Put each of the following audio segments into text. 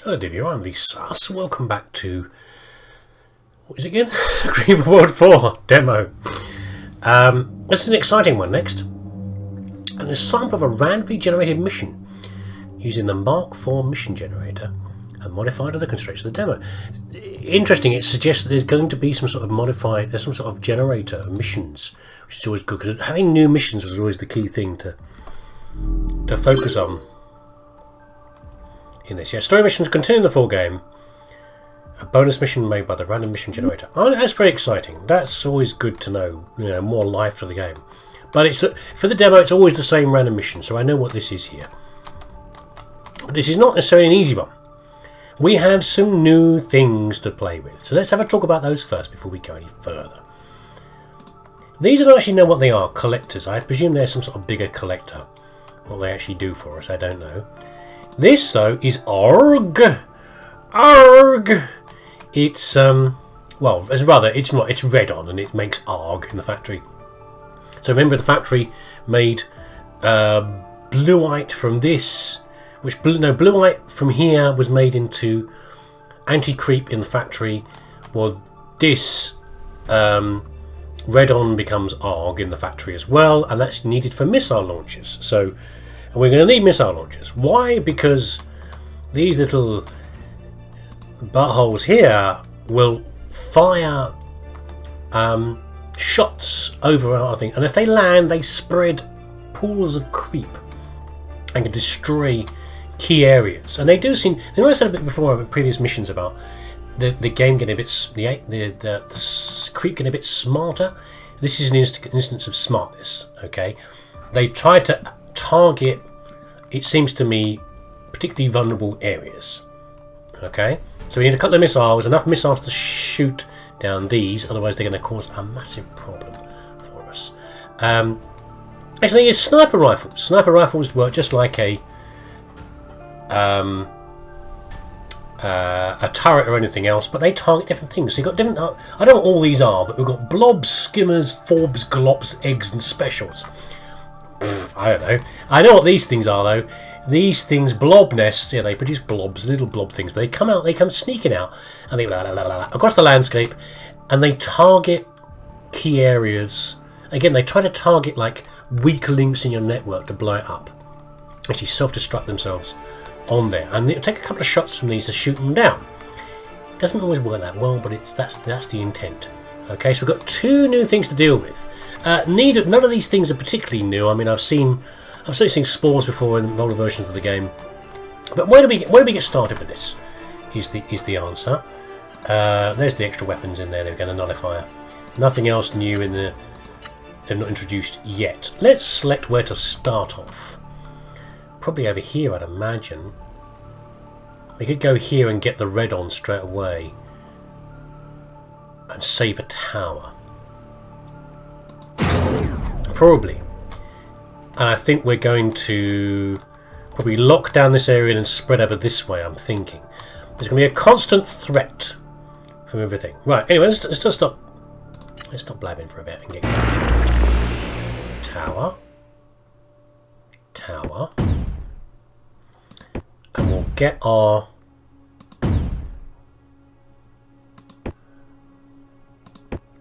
Hello Divya, I'm leesusss. Welcome back to, what is it again? Green World 4 demo. This is an exciting one next. And it's a sample of a randomly generated mission using the Mark 4 mission generator and modified other constraints of the demo. Interesting, it suggests that there's going to be some sort of modified, there's some sort of generator of missions, which is always good because having new missions was always the key thing to focus on. In this, story missions continue the full game. A bonus mission made by the random mission generator. Oh, that's very exciting. That's always good to know. You know, more life to the game. But it's for the demo, it's always the same random mission, so I know what this is here. But this is not necessarily an easy one. We have some new things to play with, so let's have a talk about those first before we go any further. These I don't actually know what they are. Collectors. I presume they're some sort of bigger collector. What they actually do for us, I don't know. This, though, is ARG. ARG! It's, well, it's not, it's red on and it makes ARG in the factory. So remember the factory made blueite from this, blueite from here was made into anti-creep in the factory. Well, this red on becomes ARG in the factory as well, and that's needed for missile launchers. So we're going to need missile launchers. Why? Because these little buttholes here will fire shots over our thing, and if they land, they spread pools of creep and can destroy key areas. And they do seem. I know I said a bit before in previous missions about the game getting a bit the creep getting a bit smarter. This is an instance of smartness. Okay, they tried to target, it seems to me, particularly vulnerable areas. Okay, so we need a couple of missiles, enough missiles to shoot down these, otherwise they're going to cause a massive problem for us. Actually, it's sniper rifles. Sniper rifles work just like a turret or anything else, but they target different things. So you've got different. I don't know what all these are, but we've got blobs, skimmers, forbs, glops, eggs, and specials. I don't know. I know what these things are though. These things, blob nests, yeah, they produce blobs, little blob things. They come sneaking out, and they across the landscape, and they target key areas. Again, they try to target like weak links in your network to blow it up. Actually, self-destruct themselves on there, and they take a couple of shots from these to shoot them down. It doesn't always work that well, but that's the intent. Okay, so we've got two new things to deal with. None of these things are particularly new. I mean, I've certainly seen spores before in older versions of the game. But where do we get started with this? Is the answer. There's the extra weapons in there. They're going to nullifier. Nothing else new in the. They're not introduced yet. Let's select where to start off. Probably over here, I'd imagine. We could go here and get the red on straight away, and save a tower. Probably. And I think we're going to probably lock down this area and spread over this way, I'm thinking. There's going to be a constant threat from everything. Right, anyway, let's just stop. Let's stop blabbing for a bit and get going. Tower. Tower. And we'll get our...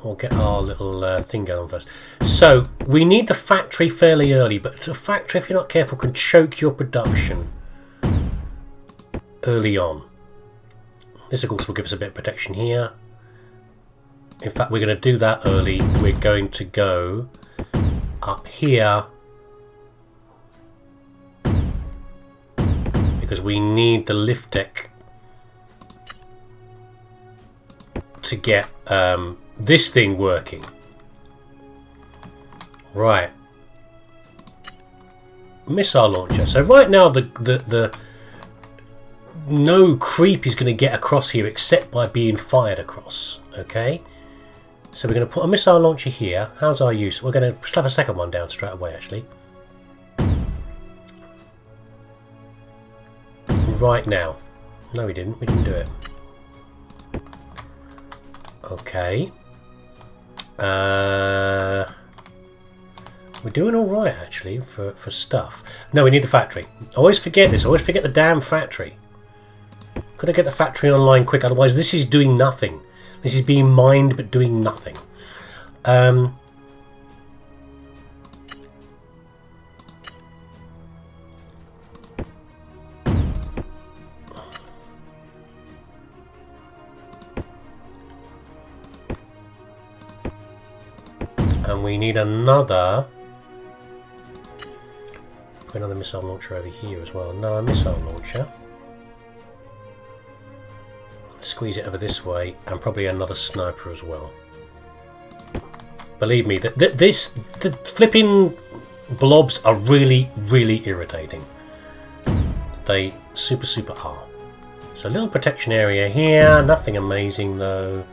We'll get our little thing going on first. So, we need the factory fairly early, but the factory, if you're not careful, can choke your production early on. This, of course, will give us a bit of protection here. In fact, we're going to do that early. We're going to go up here because we need the lift deck to get... this thing working. Right. Missile launcher. So right now the no creep is going to get across here except by being fired across. Okay. So we're going to put a missile launcher here. How's our use? We're going to slap a second one down straight away actually. Right now. No, we didn't. We didn't do it. Okay. We're doing all right actually for stuff. No, we need the factory. I always forget this. I always forget the damn factory. Got to get the factory online quick, otherwise this is doing nothing. This is being mined but doing nothing. And we need another missile launcher over here as well. No, a missile launcher. Squeeze it over this way, and probably another sniper as well. Believe me, the flipping blobs are really, really irritating. They super are. So a little protection area here, nothing amazing though.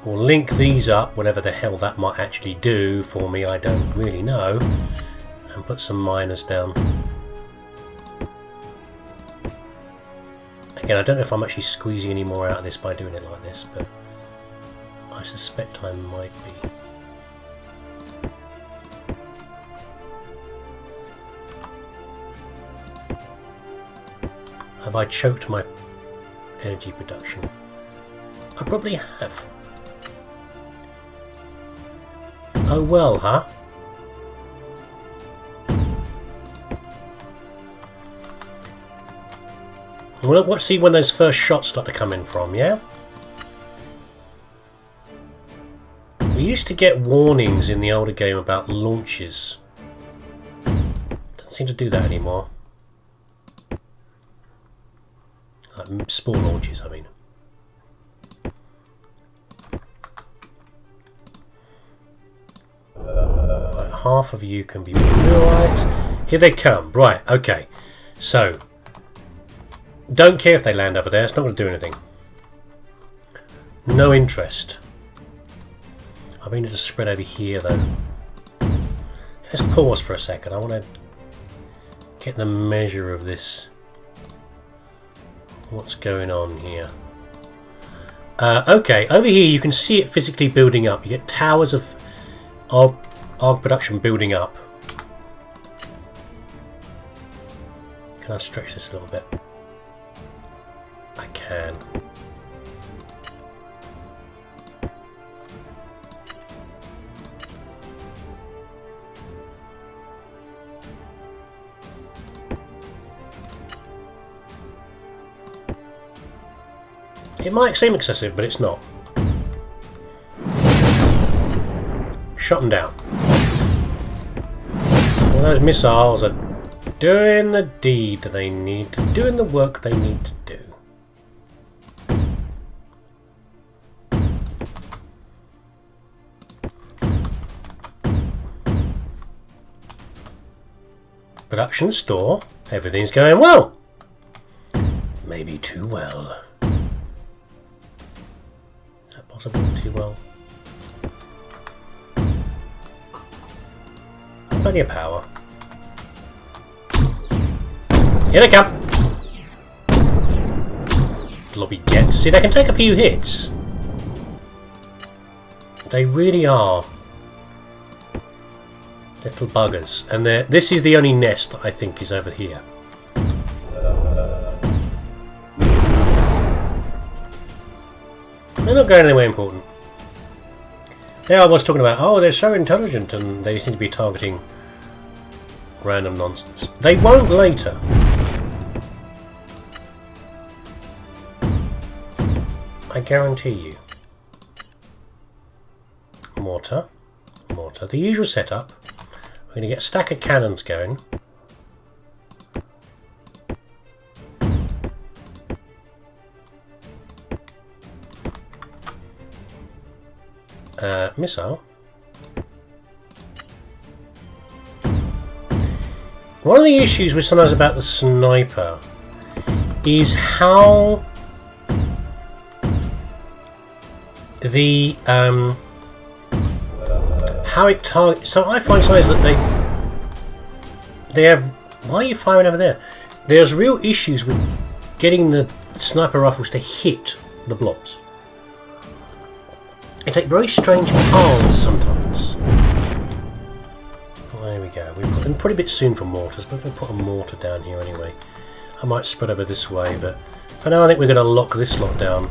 We'll link these up, whatever the hell that might actually do for me, I don't really know. And put some miners down. Again, I don't know if I'm actually squeezing any more out of this by doing it like this, but I suspect I might be. Have I choked my energy production? I probably have. Oh well, huh? Well, let's see when those first shots start to come in from, yeah? We used to get warnings in the older game about launches. Doesn't seem to do that anymore. Like small launches, I mean. Right, half of you can be right. Here they come. Right, okay. So, don't care if they land over there. It's not going to do anything. No interest. I mean, to spread over here, though. Let's pause for a second. I want to get the measure of this. What's going on here? Okay, over here you can see it physically building up. You get towers of ARG production building up. Can I stretch this a little bit? I can. It might seem excessive, but it's not. Shut them down. All those missiles are doing the deed they need to, doing the work they need to do. Production store. Everything's going well. Maybe too well. Is that possible? Too well? Plenty of power. Here they come. Lobby gets. See, they can take a few hits. They really are little buggers. And this is the only nest that I think is over here. They're not going anywhere important. There I was talking about, oh, they're so intelligent and they seem to be targeting random nonsense. They won't later. I guarantee you. Mortar. Mortar. The usual setup. We're going to get a stack of cannons going. Missile. One of the issues with sometimes about the sniper is how the how it targets. So I find sometimes that they have. Why are you firing over there? There's real issues with getting the sniper rifles to hit the blobs. They take very strange paths sometimes. Well, there we go. We put them pretty bit soon for mortars, but we're going to put a mortar down here anyway. I might spread over this way, but for now I think we're going to lock this lot down.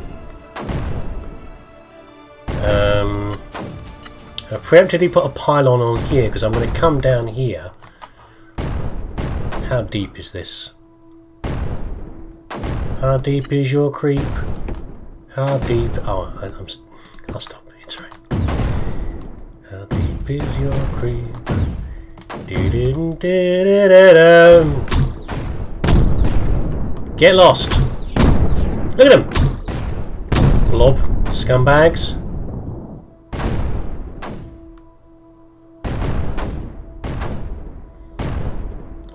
I preemptively put a pylon on here because I'm going to come down here. How deep is this? How deep is your creep? How deep? Oh, I'll stop. It's right. How deep is your creep? Get lost. Look at them. Blob. Scumbags.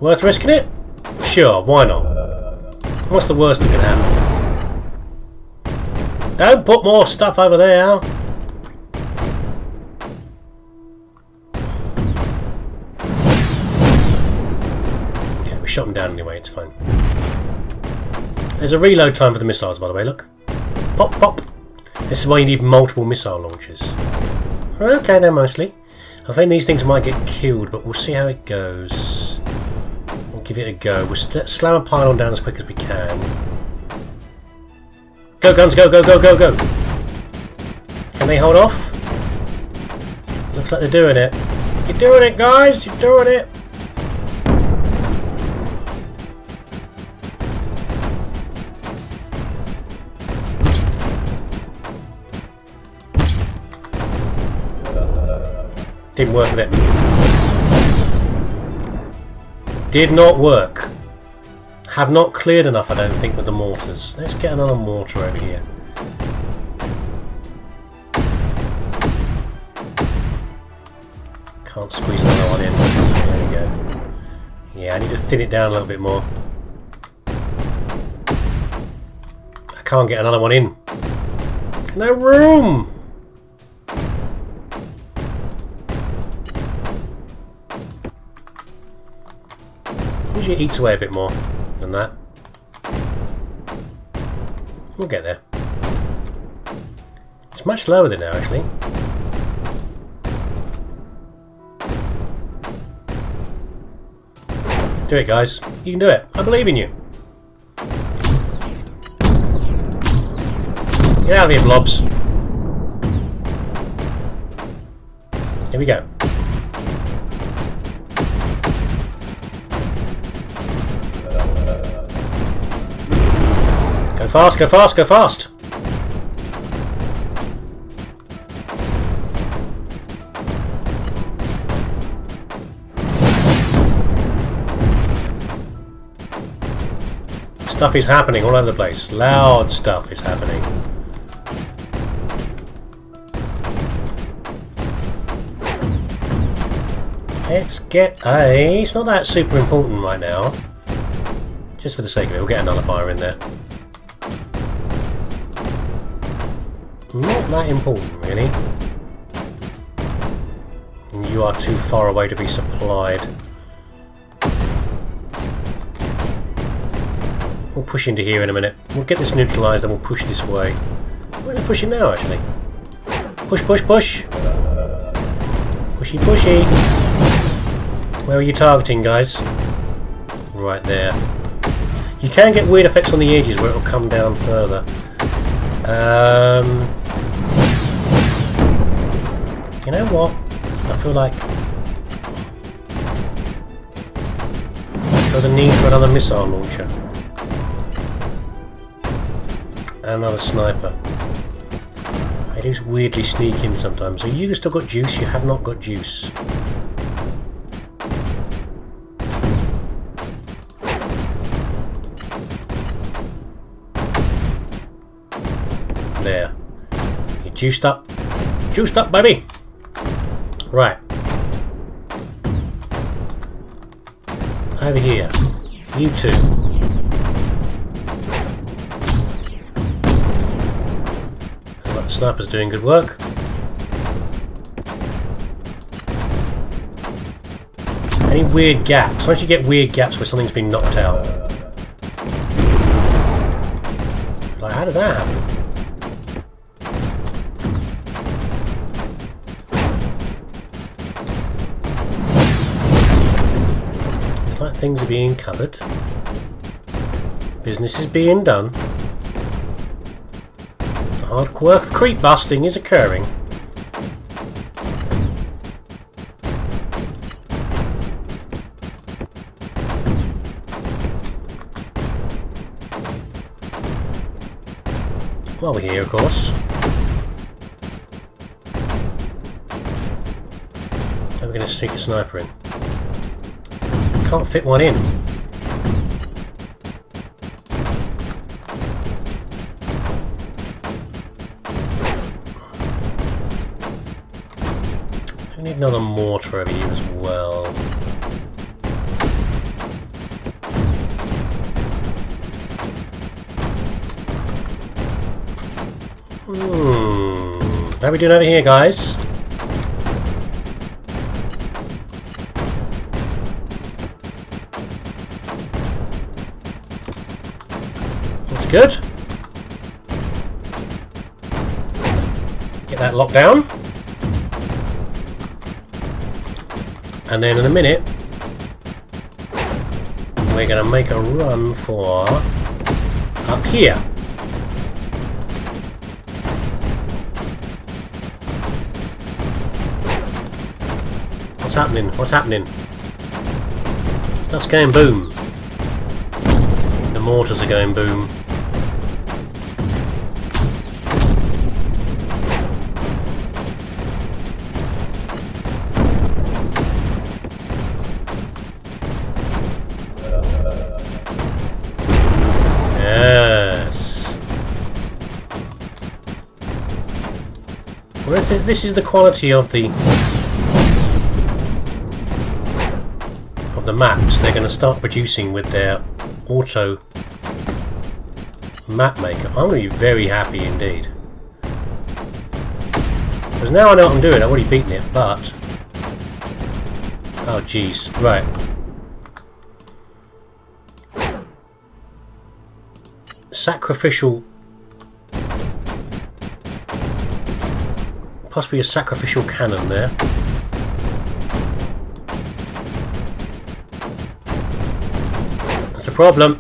Worth risking it? Sure, why not? What's the worst that can happen? Don't put more stuff over there. Okay, we shot them down anyway, it's fine. There's a reload time for the missiles, by the way, look. Pop, pop. This is why you need multiple missile launchers. Okay, then, mostly. I think these things might get killed, but we'll see how it goes. We'll give it a go. We'll slam a pylon down as quick as we can. Go, guns, go, go, go, go, go! Can they hold off? Looks like they're doing it. You're doing it, guys! You're doing it! Didn't work with it. Did not work. Have not cleared enough, I don't think, with the mortars. Let's get another mortar over here. Can't squeeze another one in. There we go. Yeah, I need to thin it down a little bit more. I can't get another one in. No room! Usually it eats away a bit more than that. We'll get there. It's much lower than now, actually. Do it, guys. You can do it. I believe in you. Get out of here, blobs. Here we go. Go fast, go fast, go fast! Stuff is happening all over the place. Loud stuff is happening. Let's get a... It's not that super important right now. Just for the sake of it, we'll get a nullifier in there. Not that important, really. You are too far away to be supplied. We'll push into here in a minute. We'll get this neutralised and we'll push this way. We're pushing now, actually. Push, push, push! Pushy, pushy! Where are you targeting, guys? Right there. You can get weird effects on the edges where it'll come down further. You know what? I feel like there's a need for another missile launcher. And another sniper. They do weirdly sneak in sometimes. So you still got juice? You have not got juice. There. You're juiced up. Juiced up, baby! Right. Over here. You two. The sniper's doing good work. Any weird gaps? Once you get weird gaps where something's been knocked out. Like, how did that happen? It's like things are being covered. Business is being done. The hard work of creep busting is occurring. While we're here, of course. How are we going to sneak a sniper in? Can't fit one in. I need another mortar over here as well. How are we doing over here, guys? That's good. Get that locked down. And then in a minute, we're going to make a run for up here. What's happening? What's happening? Stuff's going boom. The mortars are going boom. Yes. Well, this is the quality of the maps they're going to start producing with their auto map maker. I'm going to be very happy indeed. Because now I know what I'm doing. I've already beaten it, but... oh jeez. Right. Sacrificial... possibly a sacrificial cannon there. That's a problem.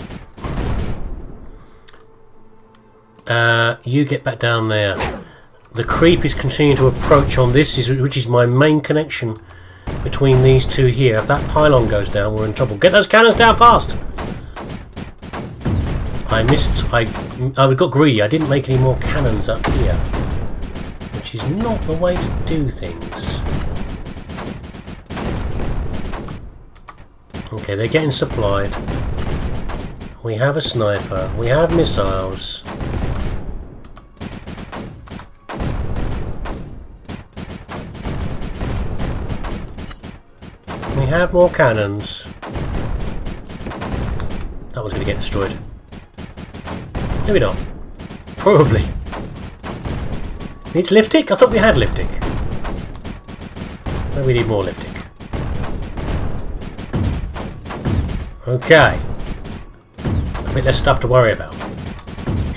You get back down there. The creep is continuing to approach on this, which is my main connection between these two here. If that pylon goes down, we're in trouble. Get those cannons down fast! I missed... I got greedy. I didn't make any more cannons up here. Which is not the way to do things. Okay, they're getting supplied. We have a sniper. We have missiles. We have more cannons. That was going to get destroyed. Maybe not. Probably. Needs liftic? I thought we had liftic. Maybe we need more liftic. Okay. A bit less stuff to worry about.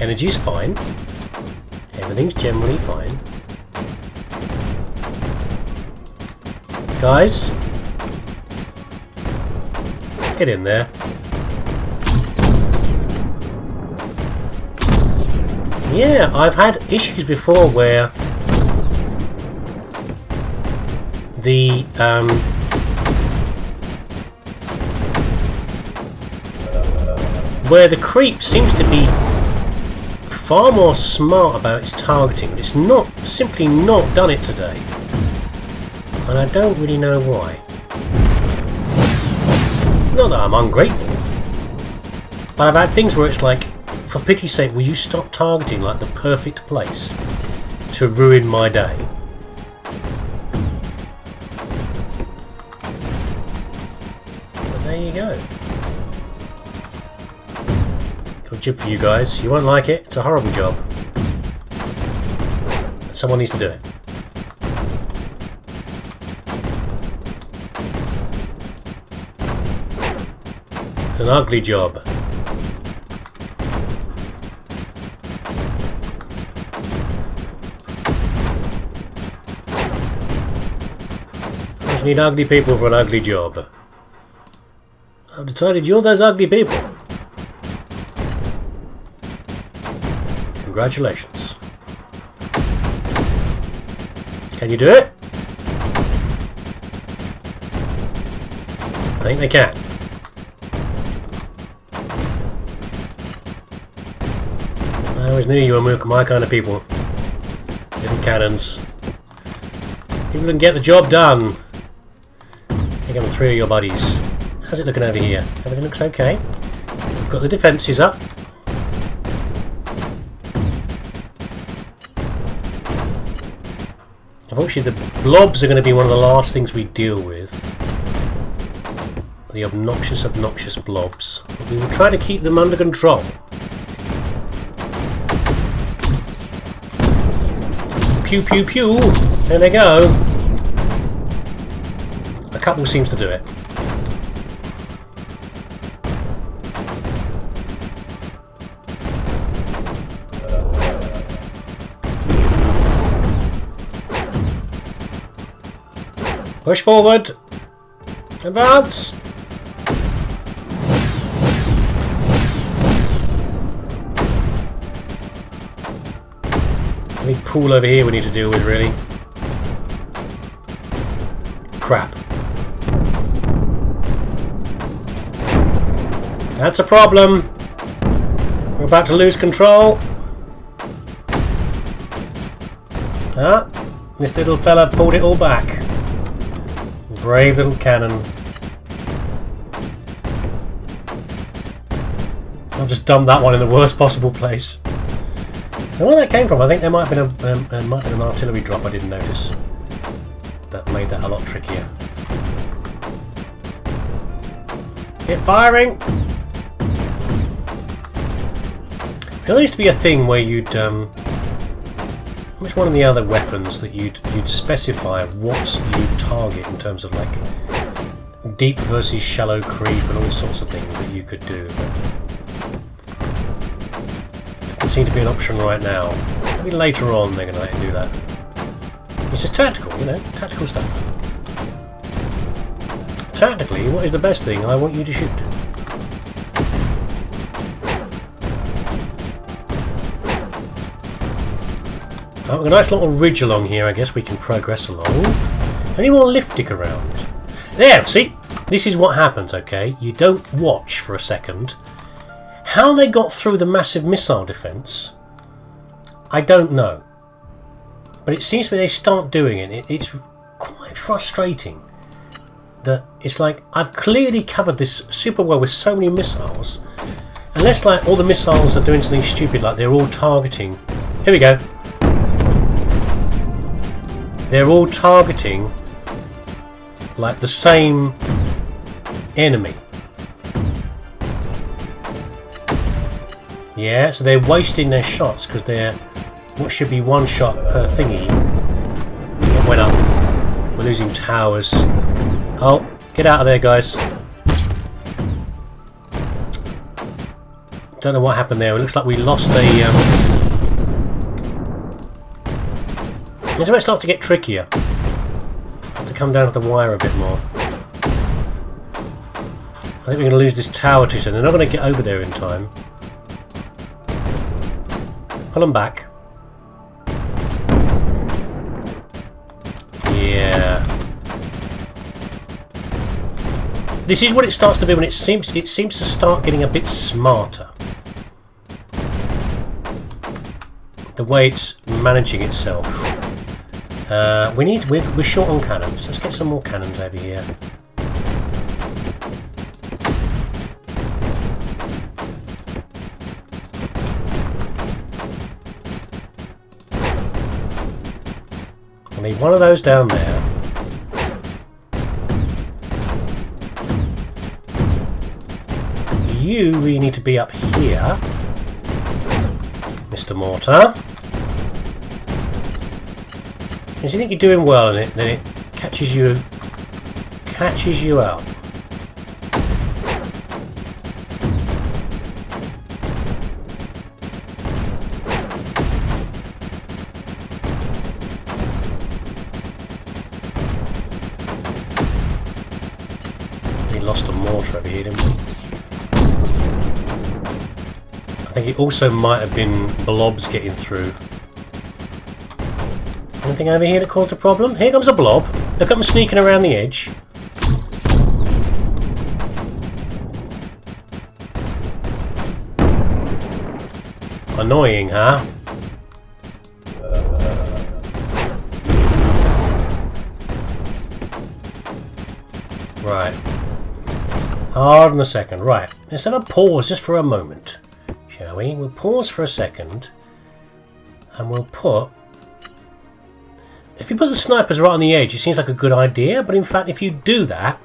Energy's fine. Everything's generally fine. Guys. Get in there. Yeah, I've had issues before where the creep seems to be far more smart about its targeting. It's not simply not done it today, and I don't really know why. Not that I'm ungrateful, but I've had things where it's like, for pity's sake, will you stop targeting like the perfect place to ruin my day? But there you go. Good job for you guys. You won't like it. It's a horrible job. But someone needs to do it. It's an ugly job. You need ugly people for an ugly job. I've decided you're those ugly people. Congratulations. Can you do it? I think they can. I always knew you were my kind of people. Little cannons. People can get the job done. Here come 3 of your buddies. How's it looking over here? Everything looks okay. We've got the defences up. Unfortunately, the blobs are going to be one of the last things we deal with. The obnoxious blobs. But we will try to keep them under control. Pew pew pew! There they go. A couple seems to do it. Push forward! Advance! Big pool over here we need to deal with, really. Crap. That's a problem. We're about to lose control. Ah, this little fella pulled it all back. Brave little cannon. I've just dumped that one in the worst possible place. And where that came from, I think there might have been an artillery drop I didn't notice. That made that a lot trickier. Get firing! There used to be a thing where you'd which one of the other weapons that you'd specify what you'd target in terms of like deep versus shallow creep and all sorts of things that you could do. Doesn't seem to be an option right now. Maybe later on they're going to let you do that. It's just tactical, you know, tactical stuff. Tactically, what is the best thing I want you to shoot? Oh, we've got a nice little ridge along here, I guess we can progress along. Any more lifting around? There, see? This is what happens, okay? You don't watch for a second. How they got through the massive missile defence, I don't know. But it seems to me they start doing it. It's quite frustrating. That it's like, I've clearly covered this super well with so many missiles. Unless like all the missiles are doing something stupid, like they're all targeting... Here we go. They're all targeting like the same enemy. Yeah, so they're wasting their shots because they're what should be one shot per thingy. It went up. We're losing towers. Oh, get out of there, guys. Don't know what happened there. It looks like we lost a... This is where it starts to get trickier. I have to come down to the wire a bit more. I think we're going to lose this tower too soon. They're not going to get over there in time. Pull them back. Yeah. This is what it starts to be when it seems to start getting a bit smarter. The way it's managing itself. We're short on cannons. Let's get some more cannons over here. I need one of those down there. You really need to be up here, Mr. Mortar. If you think you're doing well in it, then it catches you out. We lost a mortar over here, didn't we? I think it also might have been blobs getting through. Anything over here that caused a problem? Here comes a blob. Look at him sneaking around the edge. Annoying, huh? Right. Hold on a second. Right. Let's have a pause just for a moment. Shall we? We'll pause for a second. And we'll put... If you put the snipers right on the edge, it seems like a good idea. But in fact, if you do that,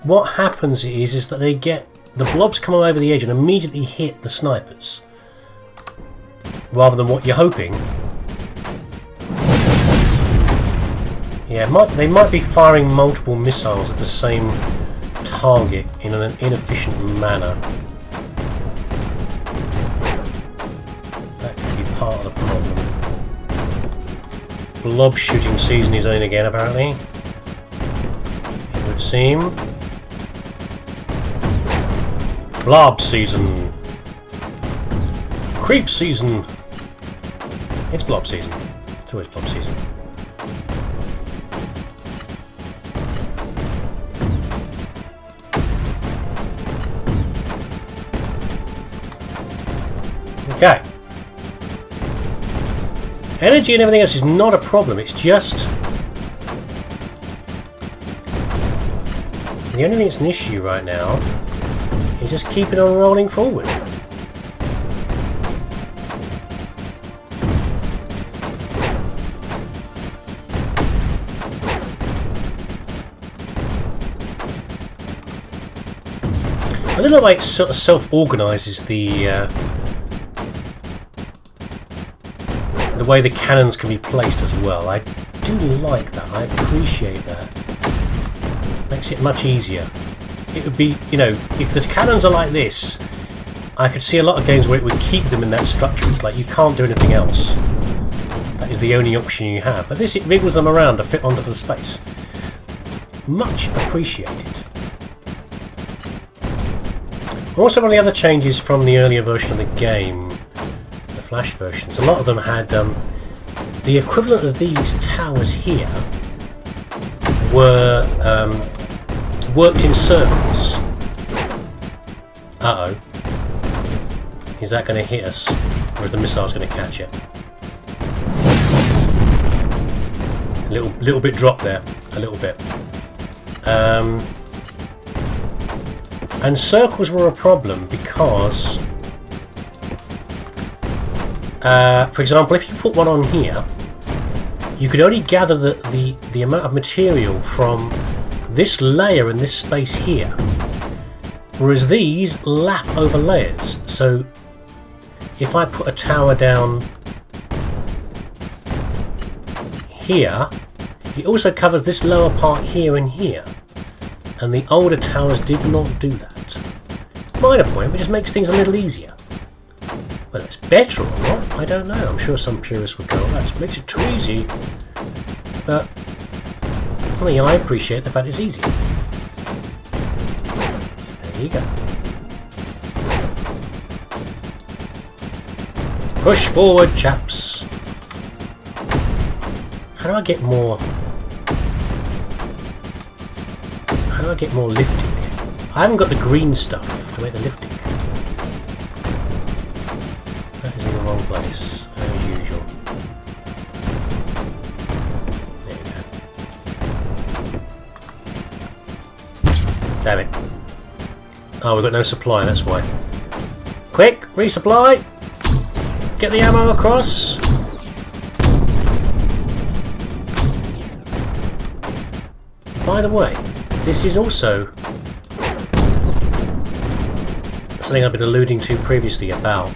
what happens is that they get... The blobs come over the edge and immediately hit the snipers. Rather than what you're hoping. Yeah, they might be firing multiple missiles at the same target in an inefficient manner. That could be part of the problem. Blob shooting season is in again, apparently. It would seem. Blob season. Creep season. It's blob season. It's always blob season. Okay. Energy and everything else is not a problem, it's just... The only thing that's an issue right now is just keeping on rolling forward. I don't know why it sort of self-organises the way the cannons can be placed as well. I do like that. I appreciate that. Makes it much easier. It would be, you know, if the cannons are like this, I could see a lot of games where it would keep them in that structure. It's like you can't do anything else. That is the only option you have. But this, it wriggles them around to fit onto the space. Much appreciated. Also, one of the other changes from the earlier version of the game, the Flash versions, a lot of them had the equivalent of these towers here were worked in circles. Uh-oh. Is that going to hit us? Or is the missile's going to catch it? A little bit drop there. A little bit. And circles were a problem because... for example, if you put one on here, you could only gather the amount of material from this layer and this space here, whereas these lap over layers. So if I put a tower down here, it also covers this lower part here and here, and the older towers did not do that. Minor point, but just makes things a little easier. Whether it's better or not, I don't know. I'm sure some purists would go, oh, that makes it too easy. But I mean, I appreciate the fact it's easy. There you go. Push forward, chaps. How do I get more? How do I get more lifting? I haven't got the green stuff to make the lifting. That is in the wrong place, as usual. There we go. Damn it. Oh, we've got no supply, that's why. Quick, resupply! Get the ammo across! By the way, this is also something I've been alluding to previously about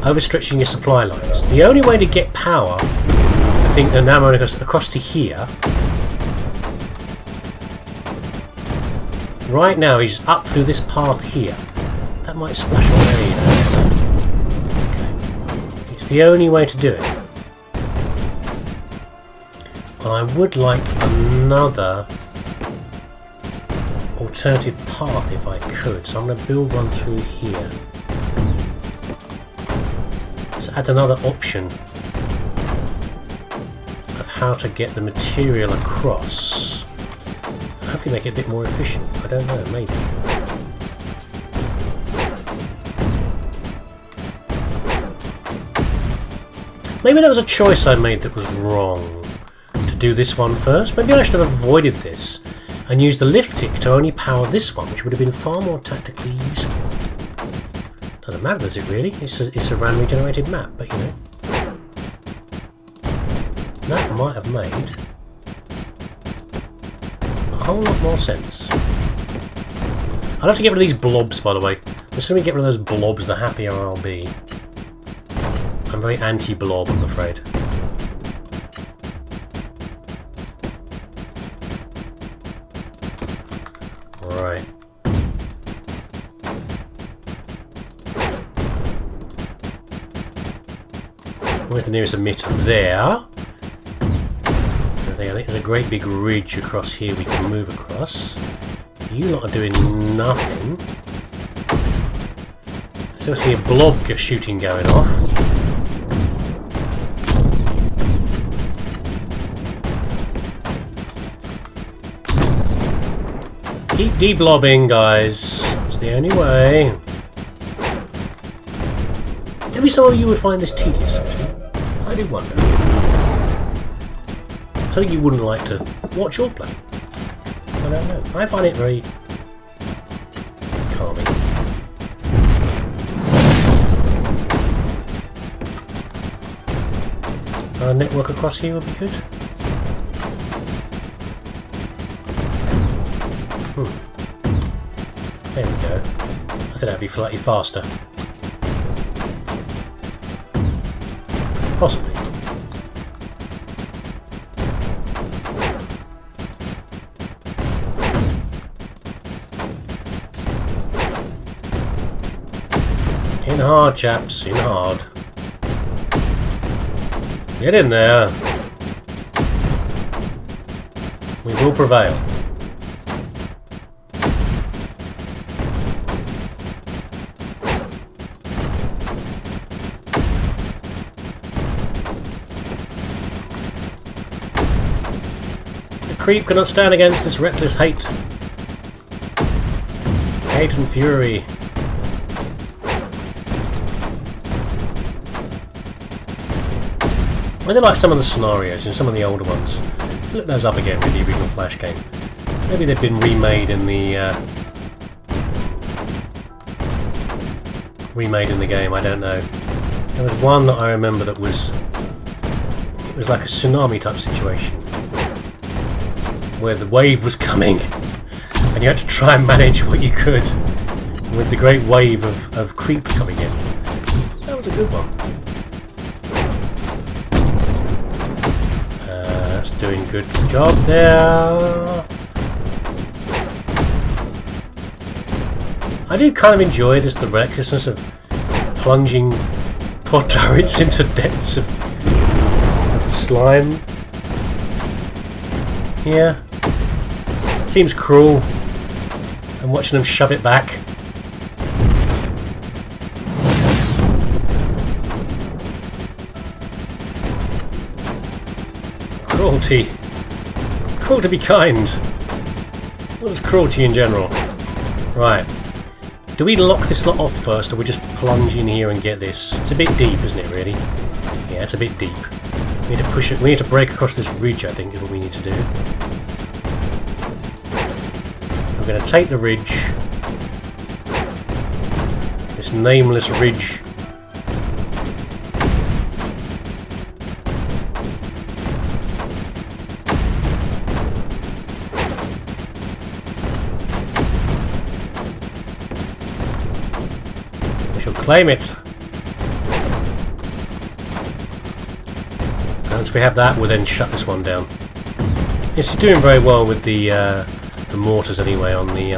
overstretching your supply lines. The only way to get power, I think, and ammo across to here right now is up through this path here. That might splash already. Okay. It's the only way to do it. And I would like another alternative path if I could, so I'm going to build one through here. So add another option of how to get the material across. Hopefully make it a bit more efficient. I don't know, maybe. Maybe that was a choice I made that was wrong. To do this one first. Maybe I should have avoided this and used the lift tick to only power this one, which would have been far more tactically useful. Doesn't matter, does it really? It's a randomly generated map, but you know. That might have made a whole lot more sense. I'll have to get rid of these blobs, by the way. The sooner we get rid of those blobs, the happier I'll be. I'm very anti-blob, I'm afraid. Right. Where's the nearest emitter? There. I think there's a great big ridge across here we can move across. You lot are doing nothing. So I see a blob shooting going off. Keep deblobbing, guys. It's the only way. Maybe some of you would find this tedious, actually. I do wonder. Something you wouldn't like to watch or play. I don't know. I find it very calming. A network across here would be good. There we go. I think that'd be slightly faster. Possibly. In hard, chaps. In hard. Get in there. We will prevail. Creep cannot stand against this reckless hate. Hate and fury. I do like some of the scenarios in some of the older ones. Look those up again with the original Flash game. Maybe they've been remade in the game. I don't know. There was one that I remember that was like a tsunami type situation, where the wave was coming and you had to try and manage what you could with the great wave of creep coming in. That was a good one. That's doing good job there. I do kind of enjoy this, the recklessness of plunging pod turrets into depths of the slime. Yeah. Seems cruel. I'm watching them shove it back. Cruelty. Cruel to be kind. What is cruelty in general? Right. Do we lock this lot off first, or we just plunge in here and get this? It's a bit deep, isn't it, really? Yeah, it's a bit deep. We need to push it. We need to break across this ridge, I think, is what we need to do. We're going to take the ridge. This nameless ridge. We shall claim it. Once we have that, we'll then shut this one down. It's doing very well with the mortars anyway on the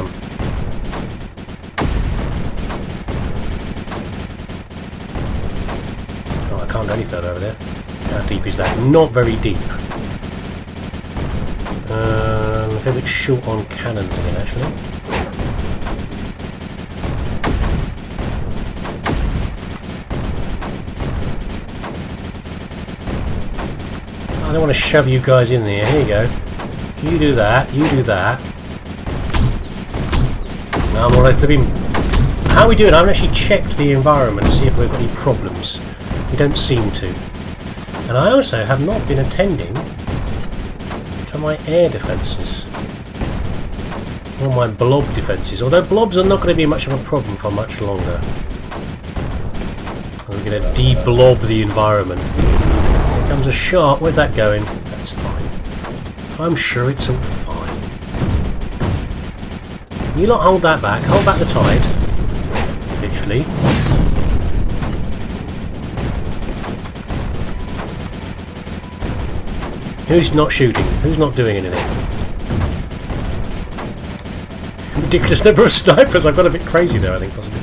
Oh, I can't go any further over there. How deep is that? Not very deep. I feel a bit short on cannons again, actually. I don't want to shove you guys in there. Here you go. You do that. You do that. Now I'm alright flipping. How are we doing? I haven't actually checked the environment to see if we've got any problems. We don't seem to. And I also have not been attending to my air defences. Or my blob defences. Although blobs are not going to be much of a problem for much longer. We're going to de-blob the environment. Here comes a shark. Where's that going? That's fine. I'm sure it's all fine. You lot hold that back. Hold back the tide. Literally. Who's not shooting? Who's not doing anything? Ridiculous number of snipers. I've got a bit crazy there, I think, possibly.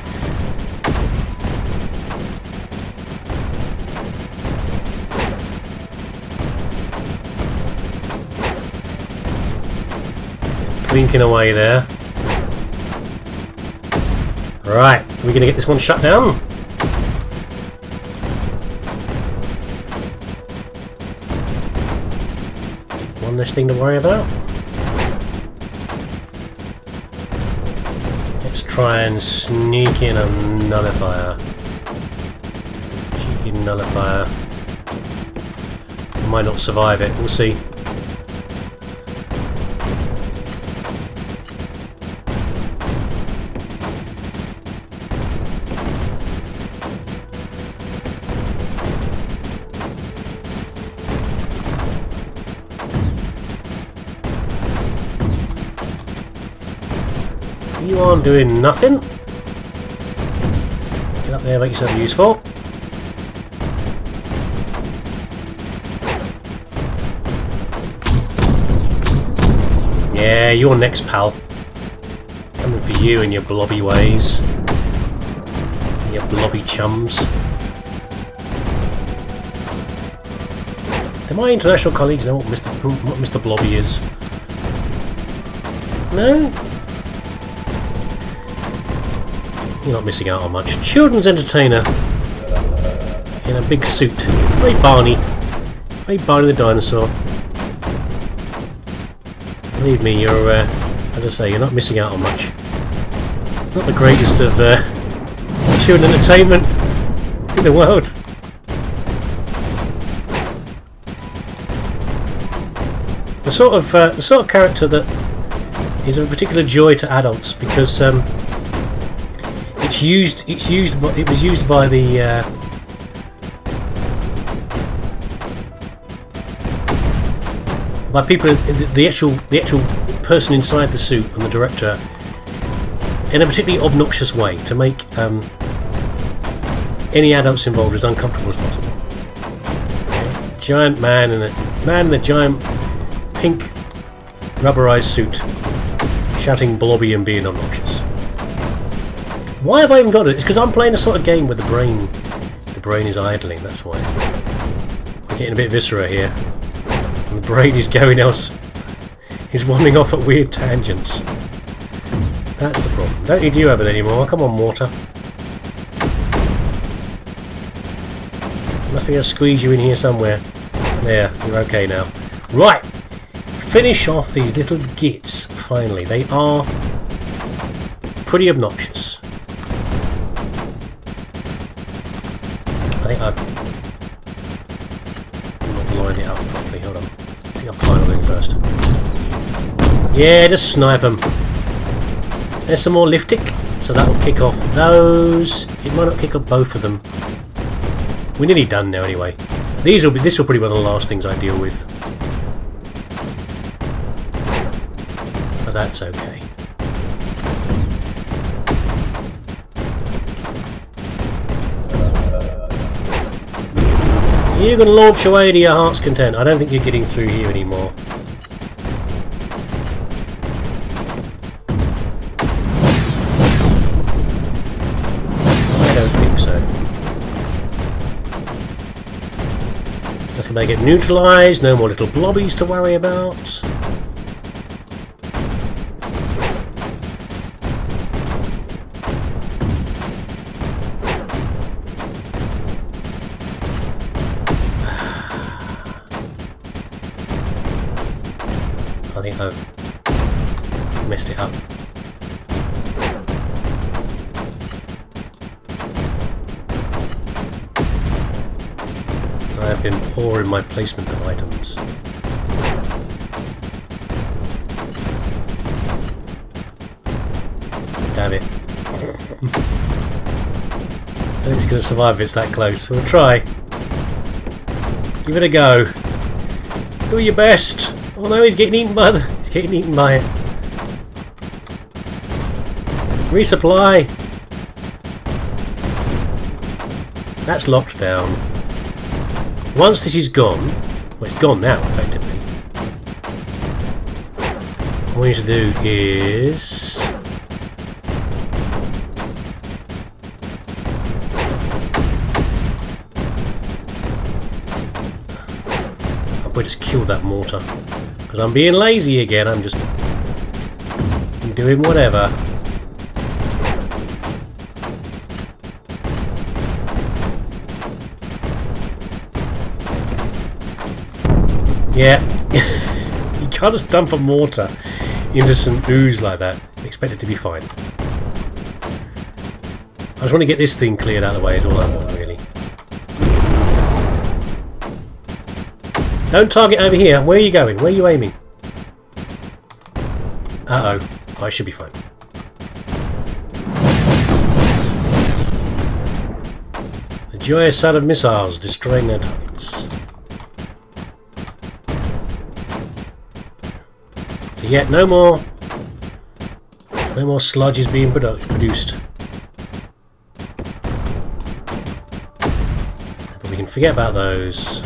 It's blinking away there. Right, are we going to get this one shut down? One less thing to worry about. Let's try and sneak in a nullifier. Cheeky nullifier. Might not survive it, we'll see. You aren't doing nothing. Get up there, make yourself useful. Yeah, you're next, pal. Coming for you and your blobby ways. And your blobby chums. Do my international colleagues know what Mr. Blobby is? No? You're not missing out on much. Children's entertainer in a big suit. Hey Barney. Hey Barney the dinosaur. Believe me, you're, as I say, you're not missing out on much. Not the greatest of children's entertainment in the world. The sort of character that is of a particular joy to adults because it was used by the by people, the actual person inside the suit and the director, in a particularly obnoxious way to make any adults involved as uncomfortable as possible. Giant man in a giant pink rubberized suit, shouting blobby and being obnoxious. Why have I even got it? It's because I'm playing a sort of game where the brain is idling, that's why. We're getting a bit viscera here. And the brain is going else. He's wandering off at weird tangents. That's the problem. Don't need you over there anymore. Come on, Mortar. Must be able to squeeze you in here somewhere. There, you're okay now. Right! Finish off these little gits, finally. They are pretty obnoxious. I think I've not lined it up properly. Hold on. I think I'll pile them in first. Yeah, just snipe them. There's some more liftic, so that will kick off those. It might not kick off both of them. We're nearly done now, anyway. This will probably be one of the last things I deal with. But that's okay. You can launch away to your heart's content. I don't think you're getting through here anymore. I don't think so. That's going to get neutralised. No more little blobbies to worry about. think I've messed it up. I have been poor in my placement of items. Damn it. I think it's going to survive if it's that close. We'll try. Give it a go. Do your best. Oh no, he's getting eaten by he's getting eaten by it. Resupply. That's locked down. Once this is gone, well, it's gone now, effectively. What we need to do is I'll just kill that mortar because I'm being lazy again. I'm just doing whatever. Yeah, you can't just dump a mortar into some ooze like that and expect it to be fine. I just want to get this thing cleared out of the way is all I want, really. Don't target over here. Where are you going? Where are you aiming? Uh-oh. I should be fine. The joyous sound of missiles destroying their targets. So yet no more sludge is being produced. But we can forget about those.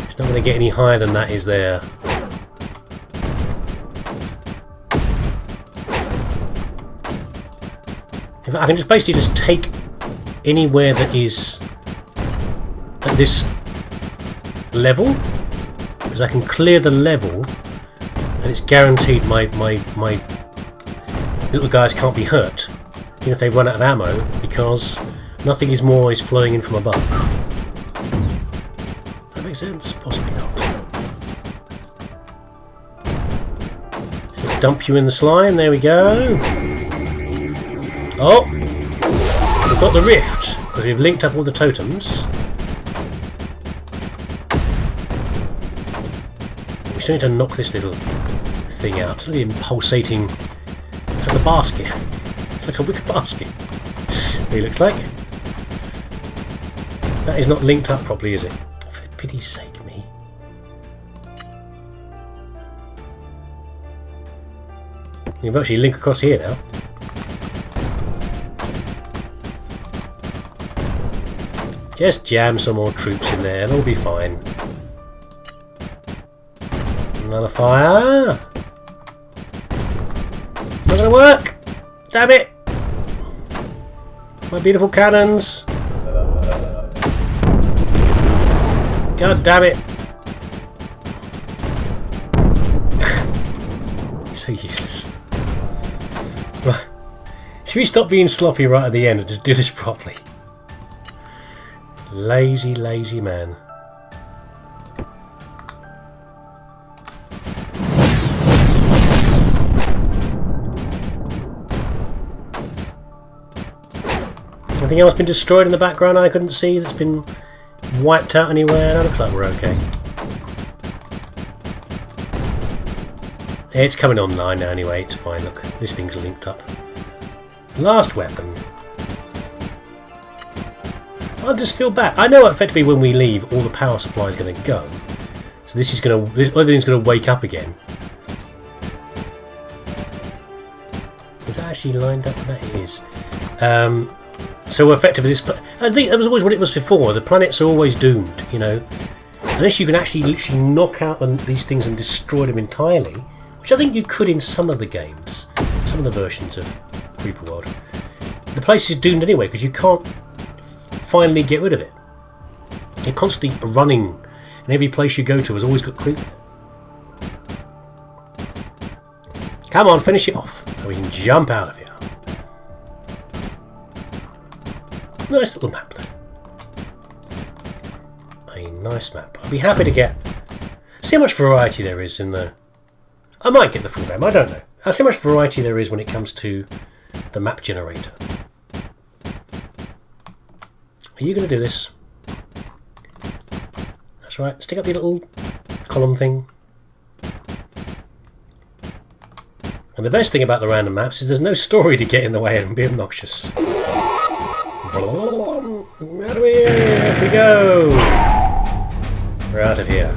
It's not going to get any higher than that is there. In fact, I can just basically just take anywhere that is at this level, because I can clear the level and it's guaranteed my little guys can't be hurt even if they run out of ammo, because nothing is flowing in from above. Does that make sense? Possibly not. Just dump you in the slime, there we go. Oh! We've got the rift, because we've linked up all the totems. We still need to knock this little thing out. It's really pulsating. It's like a basket. It's like a wicker basket. It looks like. That is not linked up properly, is it? For pity's sake, me. You can actually link across here now. Just jam some more troops in there, it'll be fine. Another fire. Not gonna work! Damn it! My beautiful cannons! God damn it! So useless. Right. Should we stop being sloppy right at the end and just do this properly? Lazy, lazy man. Anything else been destroyed in the background I couldn't see that's been wiped out anywhere? That looks like we're okay. It's coming online now anyway, it's fine. Look, this thing's linked up. Last weapon. I just feel bad. I know effectively when we leave, all the power supply is going to go. So this is going to, everything's going to wake up again. Is that actually lined up? That is. So effectively, this. I think that was always what it was before. The planets are always doomed, you know, unless you can actually literally knock out these things and destroy them entirely, which I think you could in some of the games, some of the versions of Creeper World. The place is doomed anyway because you can't finally get rid of it. You're constantly running, and every place you go to has always got creeper. Come on, finish it off, and we can jump out of here. Nice little map there. a nice map. I'd be happy to get... See how much variety there is in the... I might get the full game, I don't know. I'll see how much variety there is when it comes to the map generator. Are you going to do this? That's right, stick up your little column thing. And the best thing about the random maps is there's no story to get in the way and be obnoxious. Out of here! Off we go! We're out of here.